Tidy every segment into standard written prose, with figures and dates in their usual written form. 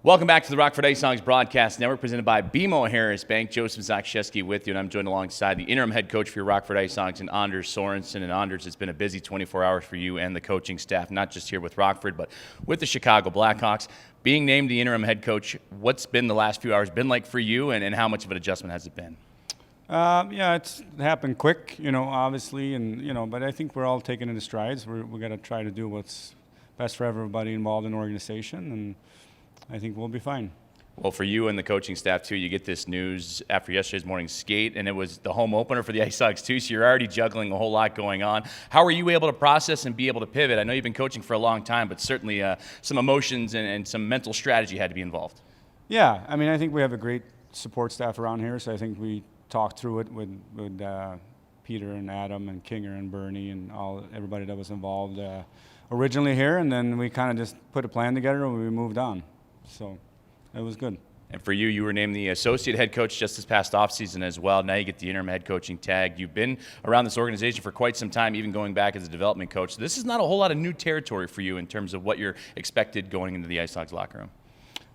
Welcome back to the Rockford IceHogs Broadcast Network, presented by BMO Harris Bank. Joseph Zakshesky with you, and I'm joined alongside the interim head coach for your Rockford IceHogs, and Anders Sorensen. And Anders, it's been a busy 24 hours for you and the coaching staff, not just here with Rockford, but with the Chicago Blackhawks. Being named the interim head coach, what's been the last few hours been like for you, and how much of an adjustment has it been? Yeah, it's happened quick, obviously, but I think we're all taking it in strides. We got to try to do what's best for everybody involved in the organization, and I think we'll be fine. Well, for you and the coaching staff, too, you get this news after yesterday's morning skate, and it was the home opener for the IceHogs, too, so you're already juggling a whole lot going on. How are you able to process and be able to pivot? I know you've been coaching for a long time, but certainly some emotions and some mental strategy had to be involved. Yeah, I think we have a great support staff around here, so I think we talked through it with Peter and Adam and Kinger and Bernie and everybody that was involved originally here, and then we kind of just put a plan together and we moved on. So it was good. And for you, you were named the associate head coach just this past offseason as well. Now you get the interim head coaching tag. You've been around this organization for quite some time, even going back as a development coach. So this is not a whole lot of new territory for you in terms of what you're expected going into the IceHogs locker room.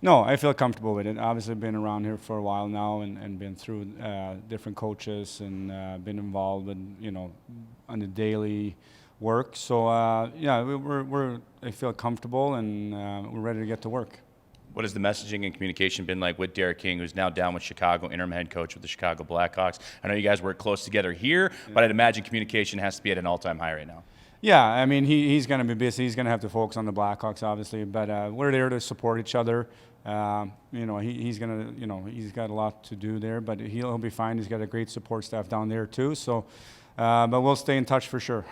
No, I feel comfortable with it. Obviously, I've been around here for a while now and been through different coaches and been involved in, on the daily work. So, I feel comfortable and we're ready to get to work. What has the messaging and communication been like with Derek King, who's now down with Chicago, interim head coach with the Chicago Blackhawks? I know you guys work close together here, but I'd imagine communication has to be at an all-time high right now. Yeah, he's going to be busy. He's going to have to focus on the Blackhawks, obviously, but we're there to support each other. He's got a lot to do there, but he'll be fine. He's got a great support staff down there too. So, but we'll stay in touch for sure.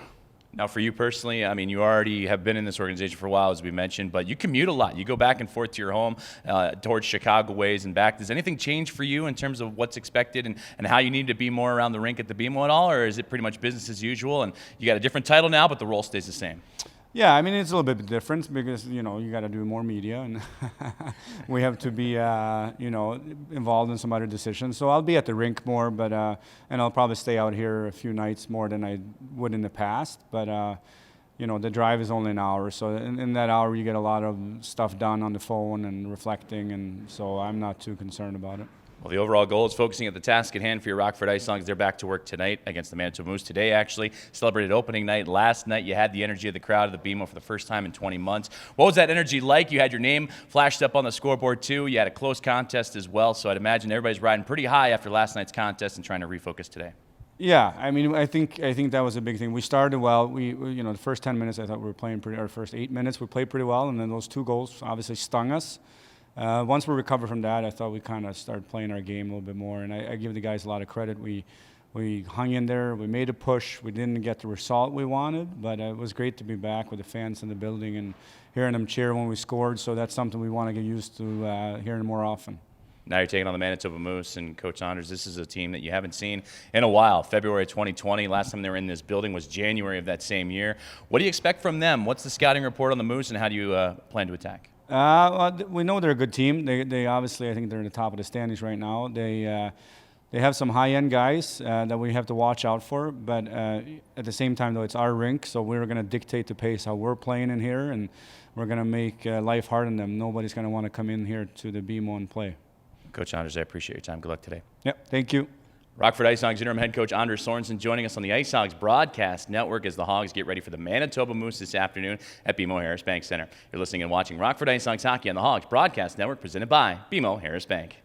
Now, for you personally, you already have been in this organization for a while, as we mentioned, but you commute a lot. You go back and forth to your home towards Chicago ways and back. Does anything change for you in terms of what's expected and how you need to be more around the rink at the BMO at all, or is it pretty much business as usual and you got a different title now, but the role stays the same? Yeah, it's a little bit different because, you got to do more media and we have to be, involved in some other decisions. So I'll be at the rink more, but and I'll probably stay out here a few nights more than I would in the past. But, the drive is only an hour. So in that hour, you get a lot of stuff done on the phone and reflecting, and so I'm not too concerned about it. Well, the overall goal is focusing at the task at hand for your Rockford IceHogs. They're back to work tonight against the Manitoba Moose. Today, actually, celebrated opening night. Last night, you had the energy of the crowd of the BMO for the first time in 20 months. What was that energy like? You had your name flashed up on the scoreboard, too. You had a close contest as well, so I'd imagine everybody's riding pretty high after last night's contest and trying to refocus today. Yeah, I think that was a big thing. We started well. We the first 10 minutes, I thought we were playing pretty. Our first 8 minutes, we played pretty well, and then those 2 goals obviously stung us. Once we recovered from that, I thought we kind of started playing our game a little bit more, and I give the guys a lot of credit. We hung in there. We made a push. We didn't get the result we wanted, but it was great to be back with the fans in the building and hearing them cheer when we scored. So that's something we want to get used to hearing more often. Now you're taking on the Manitoba Moose, and Coach Anders, this is a team that you haven't seen in a while. February 2020, last time they were in this building was January of that same year. What do you expect from them? What's the scouting report on the Moose, and how do you plan to attack? We know they're a good team. They obviously, I think they're in the top of the standings right now. They have some high-end guys that we have to watch out for, but at the same time, though, it's our rink, so we're going to dictate the pace how we're playing in here, and we're going to make life hard on them. Nobody's going to want to come in here to the BMO and play. Coach Anders, I appreciate your time. Good luck today. Yep, thank you. Rockford IceHogs interim head coach Anders Sorensen joining us on the IceHogs Broadcast Network as the Hogs get ready for the Manitoba Moose this afternoon at BMO Harris Bank Center. You're listening and watching Rockford IceHogs hockey on the Hogs Broadcast Network, presented by BMO Harris Bank.